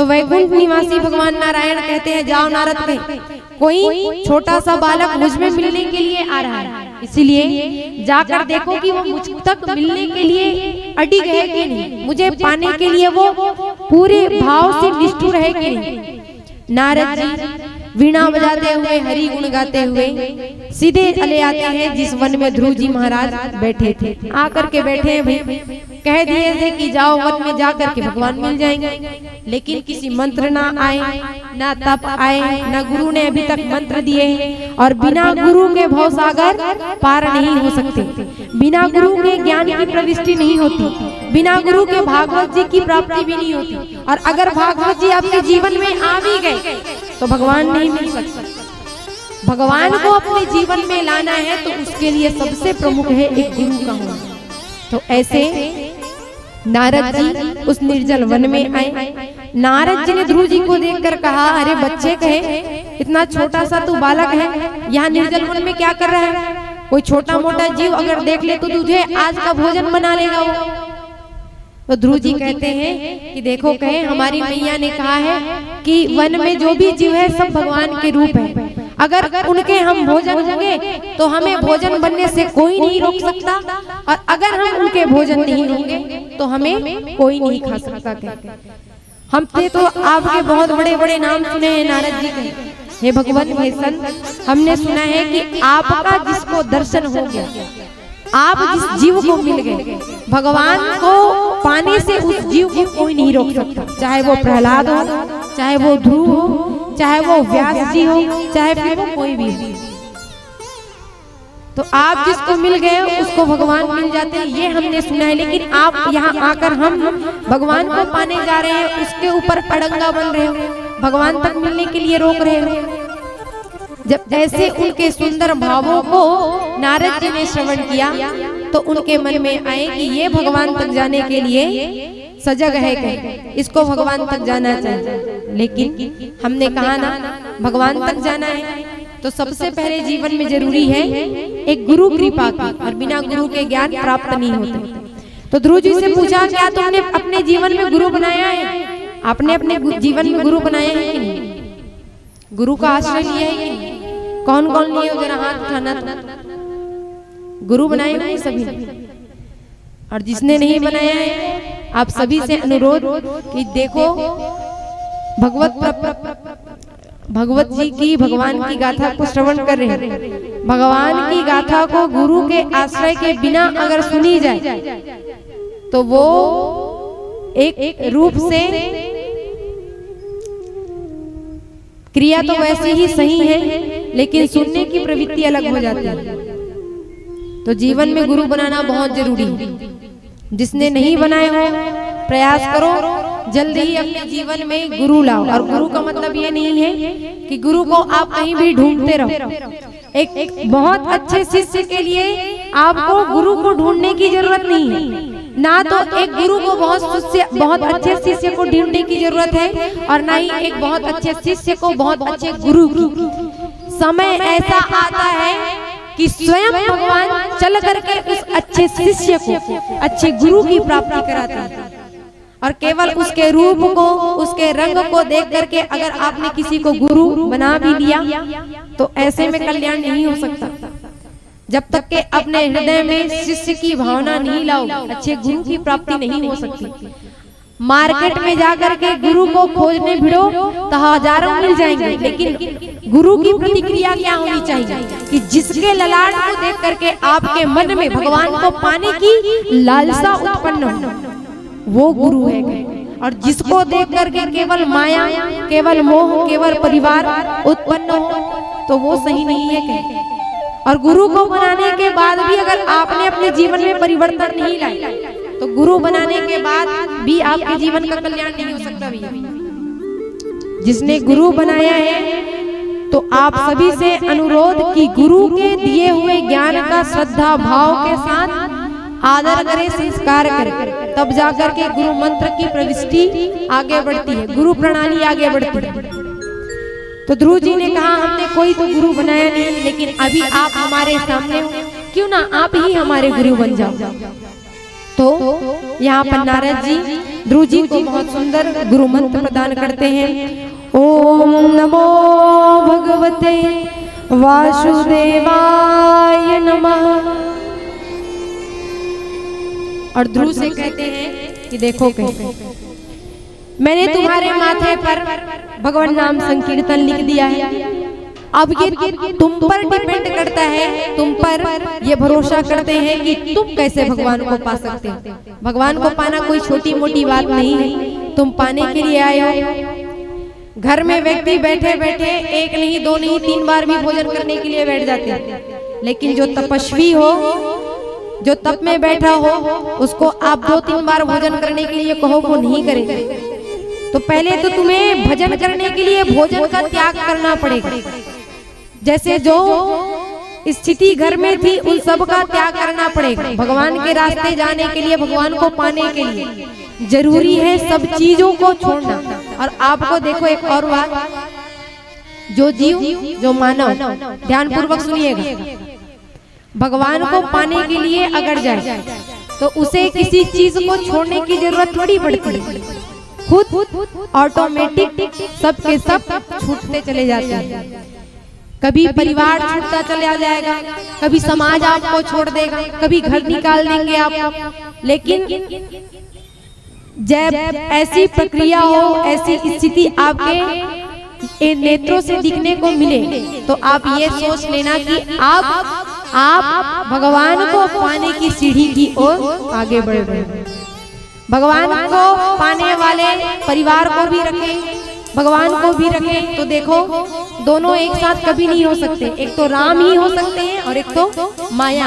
तो वैकुंठ निवासी भगवान नारायण कहते हैं, जाओ नारद के, कोई छोटा सा बालक मुझ में मिलने के लिए आ रहा है, इसीलिए जाकर देखो कि वो मुझ तक मिलने के लिए अडिग है कि नहीं, मुझे पाने के लिए वो पूरे भाव से निष्ठुर है कि नहीं। नारद जी वीणा बजाते हुए, हरि गुण गाते हुए सीधे चले आते हैं जिस वन में ध्रुव जी महाराज बैठे थे। आकर के बैठे हैं, भाई कह दिए थे कि जाओ वन में जाकर के भगवान मिल जाएंगे, लेकिन किसी मंत्र ना आए, ना तप आए, ना गुरु ने अभी तक मंत्र दिए, और बिना गुरु के भवसागर पार नहीं हो सकते, बिना गुरु के ज्ञान की प्रविष्टि नहीं होती, बिना गुरु के भागवत जी की प्राप्ति भी नहीं होती। और अगर भागवत जी आपके जीवन में आ भी गए तो भगवान नहीं मिल सकते। भगवान को अपने जीवन में लाना है तो उसके लिए सबसे प्रमुख है एक गुरु का होना। तो ऐसे नारद जी उस निर्जल वन में आए। नारद जी ने ध्रुव जी को देखकर कहा, अरे बच्चे कहे, इतना छोटा सा तू बालक है, यहाँ निर्जल वन में क्या कर रहा है? कोई छोटा मोटा जीव अगर देख ले तो तुझे आज का भोजन बना लेगा वो। तो ध्रुव जी कहते हैं कि देखो कहे, हमारी मैया ने कहा है कि वन में जो भी जीव है सब भगवान के रूप है, अगर उनके हम भोजन होंगे तो हमें भोजन बनने से कोई नहीं रोक सकता, और अगर हम उनके भोजन नहीं होंगे तो हमें कोई नहीं खा सकता। हमने तो आपके बहुत बड़े बड़े नाम सुने हैं नारद जी के, हे भगवान हे संत, हमने सुना है कि आपका जिसको दर्शन हो गया, आप जिस जीव को मिल गए, भगवान को पाने से उस जीव को कोई नहीं रोक सकता, चाहे वो प्रहलाद हो, चाहे वो ध्रुव हो, चाहे वो व्यास जी हो, चाहे फिर वो कोई भी हो। तो आप जिसको मिल गए उसको भगवान मिल जाते हैं, ये हमने सुना है। लेकिन आप यहाँ आकर हम भगवान को पाने जा रहे हैं, उसके ऊपर अड़ंगा बन रहे हो, भगवान तक मिलने के लिए रोक रहे हो। जब जैसे उनके सुंदर भावों को नारद जी ने श्रवण किया तो उनके मन में आए कि ये भगवान तक जाने के लिए सजग है, कि इसको भगवान तक जाना चाहिए। लेकिन हमने कहा ना, भगवान तक जाना है तो सबसे पहले जीवन में जरूरी है एक गुरु कृपा की, और बिना गुरु के ज्ञान प्राप्त नहीं होते। तो ध्रुव जी से पूछा, क्या तुमने अपने जीवन में गुरु बनाया है? आपने अपने जीवन में गुरु बनाया है कि नहीं? गुरु का आश्रय लिया है कि नहीं? कौन कौन लिए? जरा हाथ उठाना। गुरु बनाए नहीं सभी, और जिसने नहीं बनाया है आप सभी से अनुरोध कि देखो भगवत जी की, भगवान की गाथा को श्रवण कर रहे हैं। भगवान की गाथा को गुरु के आश्रय के बिना अगर सुनी जाए तो वो एक रूप से क्रिया तो वैसी ही सही है, लेकिन सुनने की प्रवृत्ति अलग हो जाती है। तो जीवन में गुरु बनाना बहुत जरूरी है। जिसने नहीं बनाए हो प्रयास करो जल्दी ही अपने जीवन में गुरु लाओ। और गुरु का मतलब ये नहीं है कि गुरु को आप कहीं भी ढूंढते रहो। एक बहुत अच्छे शिष्य के लिए आपको गुरु को ढूंढने की जरूरत नहीं है, ना तो एक गुरु को बहुत अच्छे शिष्य को ढूंढने की जरूरत है, और ना ही एक बहुत अच्छे शिष्य को बहुत अच्छे गुरु की। समय ऐसा आता है कि स्वयं भगवान चल करके उस अच्छे शिष्य को अच्छे गुरु की प्राप्ति कराते हैं, और केवल उसके रूप को, उसके रंग को देख करके अगर आपने किसी को गुरु बना भी लिया तो ऐसे में कल्याण नहीं हो सकता। जब तक के अपने हृदय में शिष्य की भावना नहीं लाओ, अच्छे गुरु की प्राप्ति नहीं हो सकती। मार्केट में जाकर के गुरु को खोजने भिड़ो तो हजारों मिल जाएंगे, लेकिन गुरु की प्रतिक्रिया क्या होनी चाहिए कि जिसके ललाट को देख करके आपके मन में भगवान को पाने की लालसा उत्पन्न हो, वो गुरु है। और जिसको देख करके केवल माया, केवल मोह, केवल परिवार उत्पन्न हो तो वो सही नहीं है। और गुरु को बनाने के बाद भी अगर आपने अपने जीवन में परिवर्तन नहीं लाया तो गुरु बनाने के बाद भी आपके जीवन का कल्याण नहीं हो सकता भैया। जिसने गुरु बनाया है तो आप सभी से अनुरोध कि गुरु के दिए हुए ज्ञान का श्रद्धा भाव के साथ आदर करें, संस्कार करें, तब जाकर के गुरु मंत्र की प्रविष्टि आगे बढ़ती है, गुरु प्रणाली आगे बढ़ती है। तो ध्रुव जी ने कहा, हमने कोई तो गुरु बनाया नहीं, लेकिन अभी आप हमारे सामने हो, क्यों ना आप ही हमारे गुरु बन जाओ। तो यहाँ पर नारद जी ध्रुव जी को बहुत सुंदर गुरु मंत्र प्रदान करते हैं। ओम नमो भगवते वासुदेवाय नमः। और ध्रुव से कहते हैं कि देखो मैंने तुम्हारे माथे पर भगवान नाम संकीर्तन लिख दिया है। अब ये तुम पर डिपेंड करता है, तुम पर ये भरोसा करते हैं कि तुम कैसे भगवान को पा सकते हो। भगवान को पाना कोई छोटी मोटी बात नहीं है। तुम पाने के लिए आए हो। घर में व्यक्ति बैठे बैठे एक नहीं, दो नहीं, 3 बार भी भोजन करने के लिए बैठ जाते हैं, लेकिन जो तपस्वी हो, जो तप में बैठा हो, उसको आप 2-3 बार भोजन करने के लिए कहो, वो नहीं करेगा। तो पहले तो तुम्हें भजन करने के लिए भोजन का त्याग करना पड़ेगा। जैसे जो स्थिति घर में थी उन सब का त्याग करना पड़ेगा। भगवान के रास्ते जाने के लिए, भगवान को पाने के लिए जरूरी है सब चीजों को छोड़ना। और आपको देखो एक और बात, जो जीव, जो मानव, ध्यान पूर्वक सुनिएगा, भगवान को पाने के लिए अगर जाए तो उसे किसी चीज को छोड़ने की जरूरत थोड़ी पड़ती है। खुद ऑटोमेटिक सब के सब छूटते चले जाते हैं। कभी परिवार छूटता चला जाएगा, कभी समाज आपको छोड़ देगा, कभी घर निकाल देंगे आप। लेकिन जब ऐसी प्रक्रिया हो, ऐसी स्थिति आपके नेत्रों से दिखने को मिले, तो आप ये सोच लेना कि आप भगवान को पाने की सीढ़ी की ओर आगे बढ़ रहे हैं। भगवान को पाने वाले परिवार को भी रखें, भगवान को भी रखें, तो देखो दोनों एक साथ कभी नहीं हो सकते। एक तो राम ही हो सकते हैं और एक तो माया।